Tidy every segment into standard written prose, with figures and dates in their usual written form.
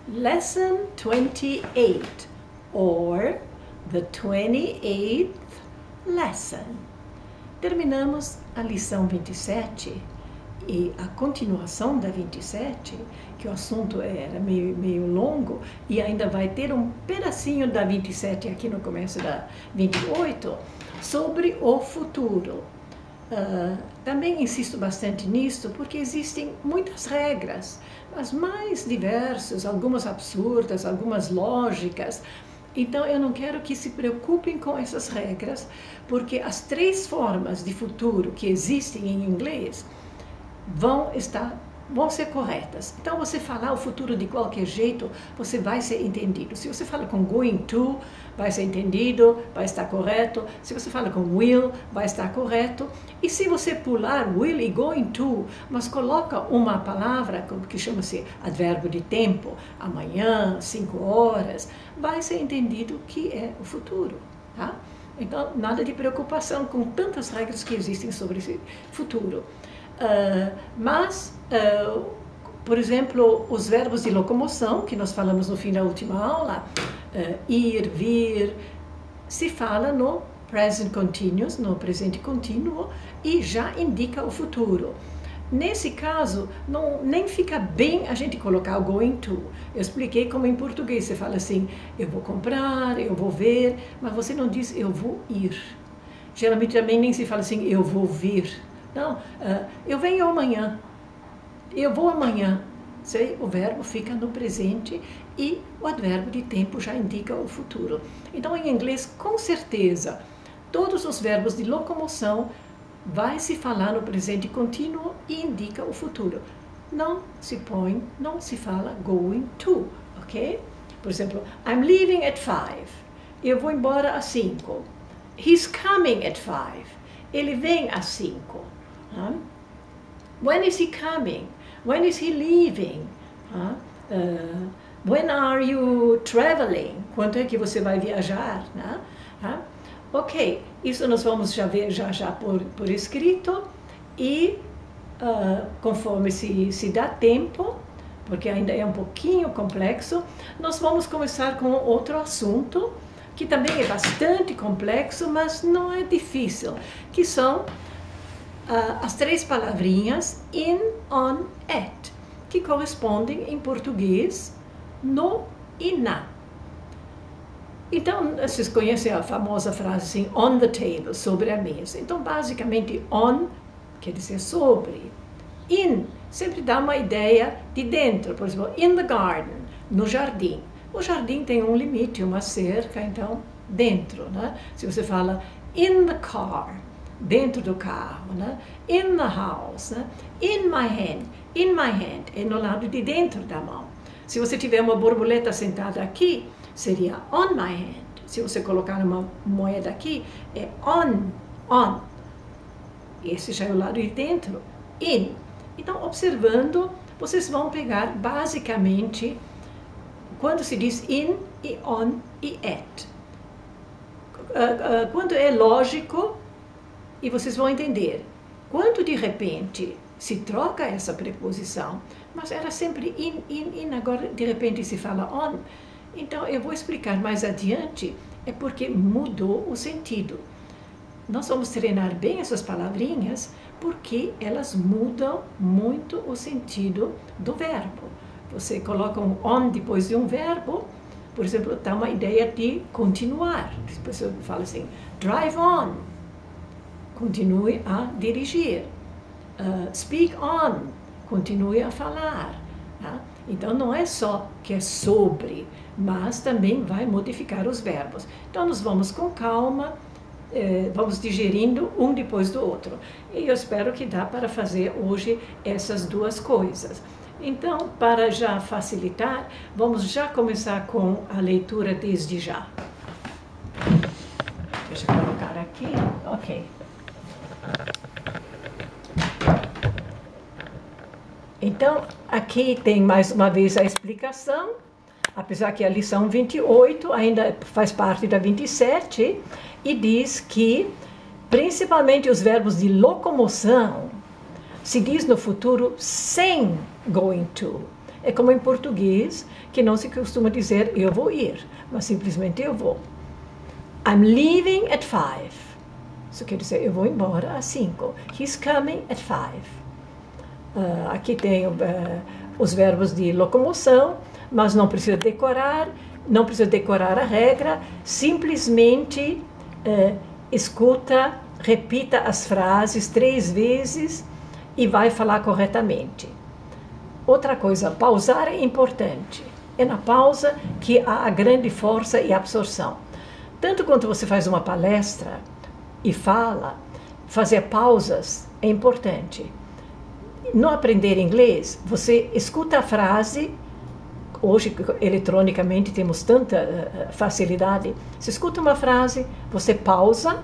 Lesson 28, or the 28th lesson. Terminamos a lição 27 e a continuação da 27, que o assunto era meio longo e ainda vai ter um pedacinho da 27 aqui no começo da 28, sobre o futuro. Também insisto bastante nisso porque existem muitas regras, as mais diversas, algumas absurdas, algumas lógicas. Então eu não quero que se preocupem com essas regras, porque as 3 formas de futuro que existem em inglês vão ser corretas. Então, você falar o futuro de qualquer jeito, você vai ser entendido. Se você fala com going to, vai ser entendido, vai estar correto. Se você fala com will, vai estar correto. E se você pular will e going to, mas coloca uma palavra que chama-se advérbio de tempo, amanhã, 5 horas, vai ser entendido que é o futuro, tá? Então, nada de preocupação com tantas regras que existem sobre esse futuro. Por exemplo, os verbos de locomoção, que nós falamos no fim da última aula, ir, vir, se fala no present continuous, no presente contínuo, e já indica o futuro. Nesse caso, nem fica bem a gente colocar o going to. Eu expliquei como em português, você fala assim, eu vou comprar, eu vou ver, mas você não diz eu vou ir. Geralmente também nem se fala assim, eu vou vir. Não, eu venho amanhã, eu vou amanhã. O verbo fica no presente e o advérbio de tempo já indica o futuro. Então, em inglês, com certeza, todos os verbos de locomoção vai se falar no presente contínuo e indica o futuro. Não se fala going to, ok? Por exemplo, I'm leaving at 5. Eu vou embora às 5. He's coming at 5. Ele vem às 5. When is he coming? When is he leaving? When are you traveling? Quando é que você vai viajar? Ok, isso nós vamos já ver já por escrito e conforme se dá tempo, porque ainda é um pouquinho complexo, nós vamos começar com outro assunto que também é bastante complexo, mas não é difícil, que são as 3 palavrinhas in, on, at, que correspondem em português no e na. Então, vocês conhecem a famosa frase assim, on the table, sobre a mesa. Então, basicamente, on quer dizer sobre. In sempre dá uma ideia de dentro. Por exemplo, in the garden, no jardim. O jardim tem um limite, uma cerca, então, dentro, né? Se você fala in the car, dentro do carro, né? In the house, né? In my hand, é no lado de dentro da mão. Se você tiver uma borboleta sentada aqui, seria on my hand. Se você colocar uma moeda aqui, é on. Esse já é o lado de dentro, in. Então, observando, vocês vão pegar basicamente quando se diz in e on e at. Quando é lógico, e vocês vão entender, quando de repente se troca essa preposição, mas era sempre in, agora de repente se fala on. Então eu vou explicar mais adiante, é porque mudou o sentido. Nós vamos treinar bem essas palavrinhas, porque elas mudam muito o sentido do verbo. Você coloca um on depois de um verbo, por exemplo, dá uma ideia de continuar. A pessoa fala assim, drive on. Continue a dirigir. Speak on, continue a falar. Tá? Então, não é só que é sobre, mas também vai modificar os verbos. Então, nós vamos com calma, vamos digerindo um depois do outro. E eu espero que dá para fazer hoje essas 2 coisas. Então, para já facilitar, vamos já começar com a leitura desde já. Deixa eu colocar aqui. Ok. Então, aqui tem mais uma vez a explicação, apesar que a lição 28 ainda faz parte da 27, e diz que, principalmente os verbos de locomoção, se diz no futuro sem going to. É como em português, que não se costuma dizer eu vou ir, mas simplesmente eu vou. I'm leaving at 5. Isso quer dizer, eu vou embora às 5. He's coming at 5. Aqui tem os verbos de locomoção, mas não precisa decorar a regra, simplesmente escuta, repita as frases 3 vezes e vai falar corretamente. Outra coisa, pausar é importante. É na pausa que há a grande força e absorção. Tanto quanto você faz uma palestra e fala, fazer pausas é importante. No aprender inglês, você escuta a frase. Hoje, eletronicamente, temos tanta facilidade. Você escuta uma frase, você pausa,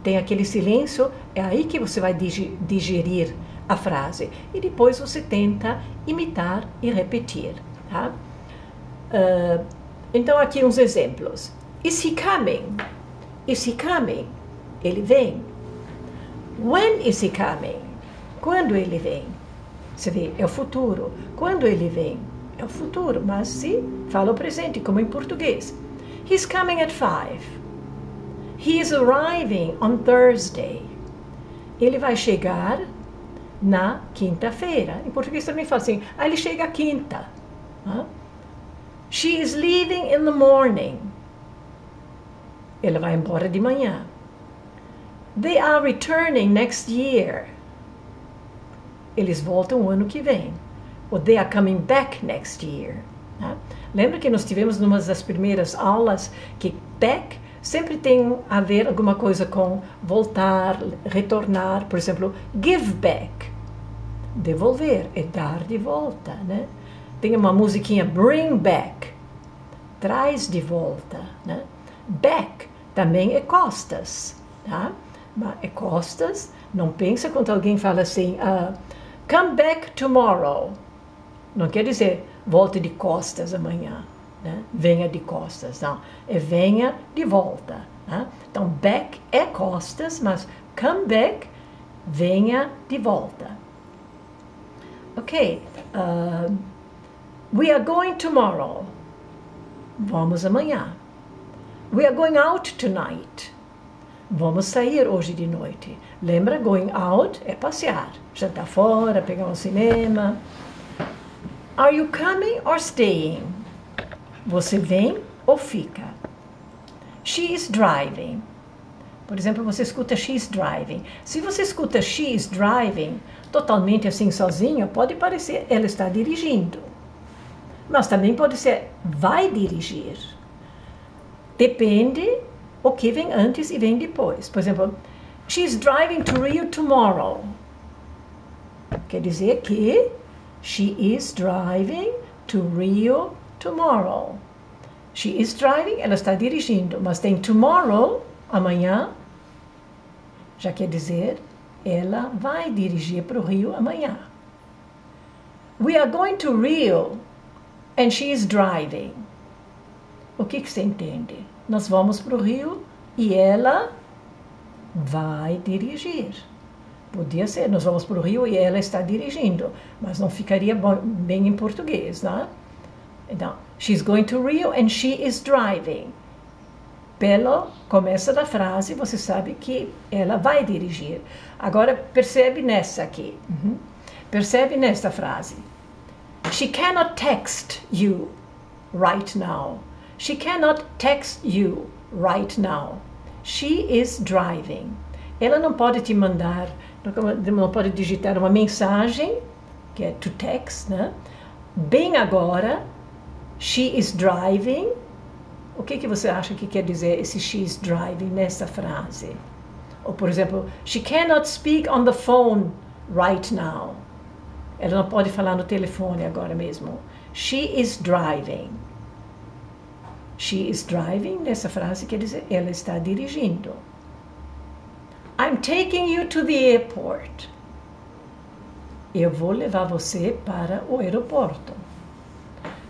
tem aquele silêncio, é aí que você vai digerir a frase. E depois você tenta imitar e repetir. Tá? Então, aqui uns exemplos. Is he coming? Is he coming? Ele vem. When is he coming? Quando ele vem? Você vê, é o futuro. Quando ele vem? É o futuro, mas se fala o presente, como em português. He's coming at 5. He is arriving on Thursday. Ele vai chegar na quinta-feira. Em português também fala assim, ele chega à quinta. She is leaving in the morning. Ela vai embora de manhã. They are returning next year. Eles voltam o ano que vem. Ou they are coming back next year. Lembra que nós tivemos numa das primeiras aulas que back sempre tem a ver alguma coisa com voltar, retornar. Por exemplo, give back. Devolver é dar de volta, né? Tem uma musiquinha, bring back. Traz de volta, né? Back também é costas, tá? É costas. Não pensa quando alguém fala assim, come back tomorrow. Não quer dizer volte de costas amanhã, né? Venha de costas, não. É venha de volta. Né? Então, back é costas, mas come back, venha de volta. Ok. We are going tomorrow. Vamos amanhã. We are going out tonight. Vamos sair hoje de noite. Lembra, going out é passear. Jantar fora, pegar um cinema. Are you coming or staying? Você vem ou fica? She is driving. Por exemplo, você escuta she is driving. Se você escuta she is driving totalmente assim sozinha, pode parecer ela está dirigindo. Mas também pode ser vai dirigir. Depende o que vem antes e vem depois. Por exemplo, she is driving to Rio tomorrow. Quer dizer que she is driving to Rio tomorrow. She is driving, ela está dirigindo, mas tem tomorrow, amanhã, já quer dizer, ela vai dirigir para o Rio amanhã. We are going to Rio and she is driving. O que você entende? Nós vamos para o Rio e ela vai dirigir. Podia ser, nós vamos para o Rio e ela está dirigindo, mas não ficaria bem em português, né? Então, she's going to Rio and she is driving. Pelo começo da frase, você sabe que ela vai dirigir. Agora, percebe nessa aqui. Percebe nesta frase. She cannot text you right now. She cannot text you right now. She is driving. Ela não pode te mandar, não pode digitar uma mensagem, que é to text, né? Bem agora, she is driving. O que você acha que quer dizer esse she is driving nessa frase? Ou, por exemplo, she cannot speak on the phone right now. Ela não pode falar no telefone agora mesmo. She is driving. She is driving, nessa frase quer dizer ela está dirigindo. I'm taking you to the airport. Eu vou levar você para o aeroporto.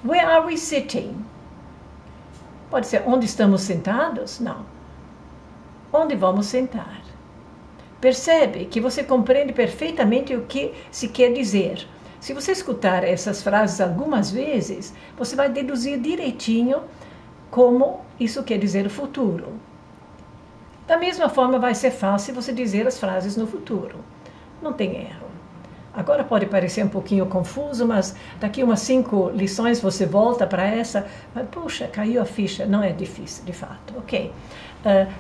Where are we sitting? Pode ser onde estamos sentados? Não. Onde vamos sentar? Percebe que você compreende perfeitamente o que se quer dizer. Se você escutar essas frases algumas vezes, você vai deduzir direitinho como isso quer dizer o futuro. Da mesma forma, vai ser fácil você dizer as frases no futuro. Não tem erro. Agora pode parecer um pouquinho confuso, mas daqui umas 5 lições você volta para essa. Mas, puxa, caiu a ficha. Não é difícil, de fato. Ok.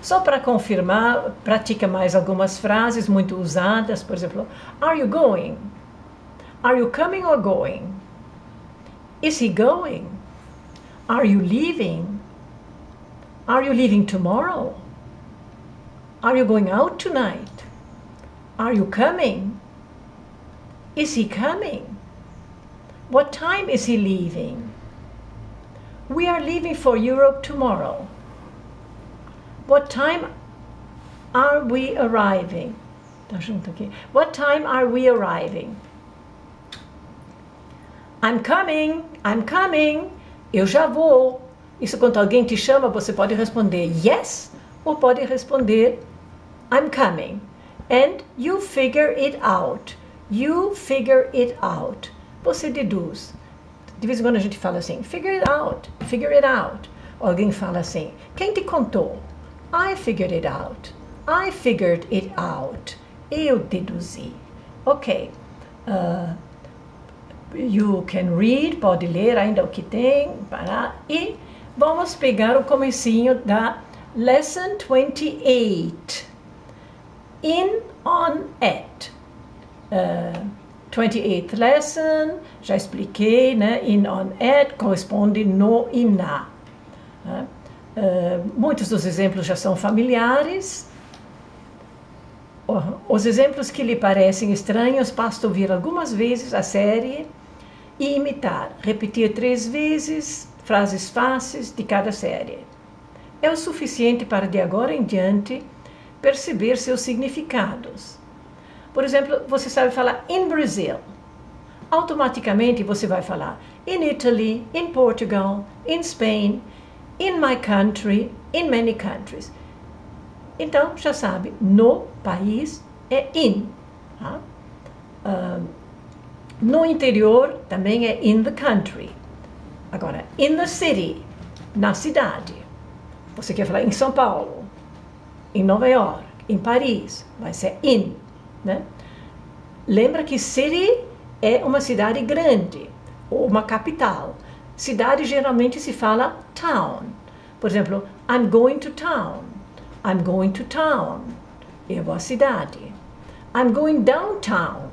Só para confirmar, pratica mais algumas frases muito usadas. Por exemplo, are you going? Are you coming or going? Is he going? Are you leaving? Are you leaving tomorrow? Are you going out tonight? Are you coming? Is he coming? What time is he leaving? We are leaving for Europe tomorrow. What time are we arriving? Tá junto aqui. What time are we arriving? I'm coming, I'm coming. Eu já vou. Isso quando alguém te chama, você pode responder yes ou pode responder I'm coming. And you figure it out. You figure it out. Você deduz. De vez em quando a gente fala assim, figure it out, figure it out. Alguém fala assim, quem te contou? I figured it out. I figured it out. Eu deduzi. Ok. You can read, pode ler ainda o que tem. E vamos pegar o comecinho da Lesson 28. In, on, at. 28th lesson, já expliquei, né? In, on, at, corresponde no e na. Muitos dos exemplos já são familiares. Os exemplos que lhe parecem estranhos, basta ouvir algumas vezes a série e imitar. Repetir 3 vezes frases fáceis de cada série. É o suficiente para, de agora em diante, perceber seus significados. Por exemplo, você sabe falar in Brazil. Automaticamente você vai falar in Italy, in Portugal, in Spain, in my country, in many countries. Então, já sabe, no país é in. Tá? No interior também é in the country. Agora, in the city, na cidade. Você quer falar em São Paulo, em Nova York, em Paris, vai ser in. Né? Lembra que city é uma cidade grande, ou uma capital. Cidade geralmente se fala town. Por exemplo, I'm going to town. I'm going to town. Eu vou à cidade. I'm going downtown.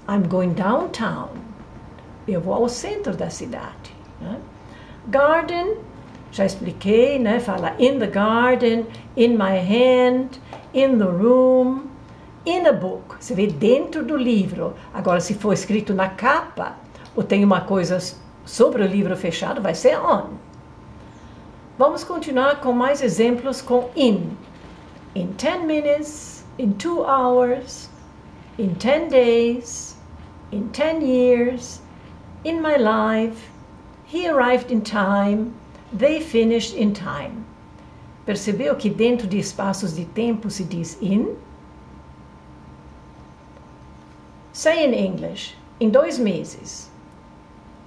I'm going downtown. Eu vou ao centro da cidade. Né? Garden, já expliquei, né? Fala in the garden, in my hand, in the room, in a book. Você vê dentro do livro. Agora, se for escrito na capa, ou tem uma coisa sobre o livro fechado, vai ser on. Vamos continuar com mais exemplos com in. In 10 minutes, in 2 hours, in 10 days, in 10 years, in my life, he arrived in time, they finished in time. Percebeu que dentro de espaços de tempo se diz in? Say in English, em 2 meses,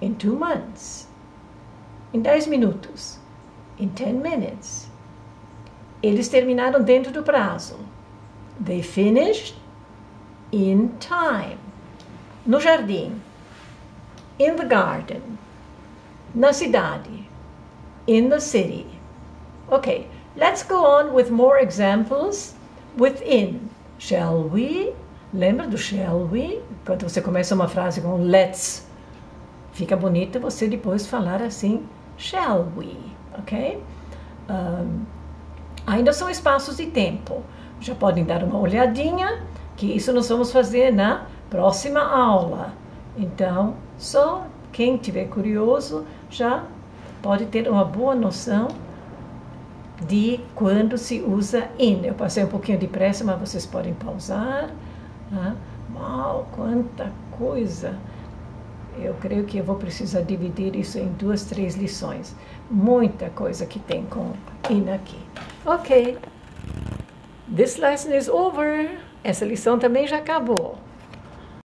in 2 months, em 10 minutos, in 10 minutes. Eles terminaram dentro do prazo. They finished in time. No jardim, in the garden. Na cidade, in the city. Okay, let's go on with more examples with in. Shall we? Lembra do shall we? Quando você começa uma frase com let's, fica bonito você depois falar assim, shall we? Ok? Ainda são espaços de tempo. Já podem dar uma olhadinha, que isso nós vamos fazer na próxima aula. Então, só quem tiver curioso já pode ter uma boa noção de quando se usa in. Eu passei um pouquinho depressa, mas vocês podem pausar. Uau, quanta coisa! Eu creio que eu vou precisar dividir isso em 2, 3 lições. Muita coisa que tem com in aqui. Ok. This lesson is over. Essa lição também já acabou.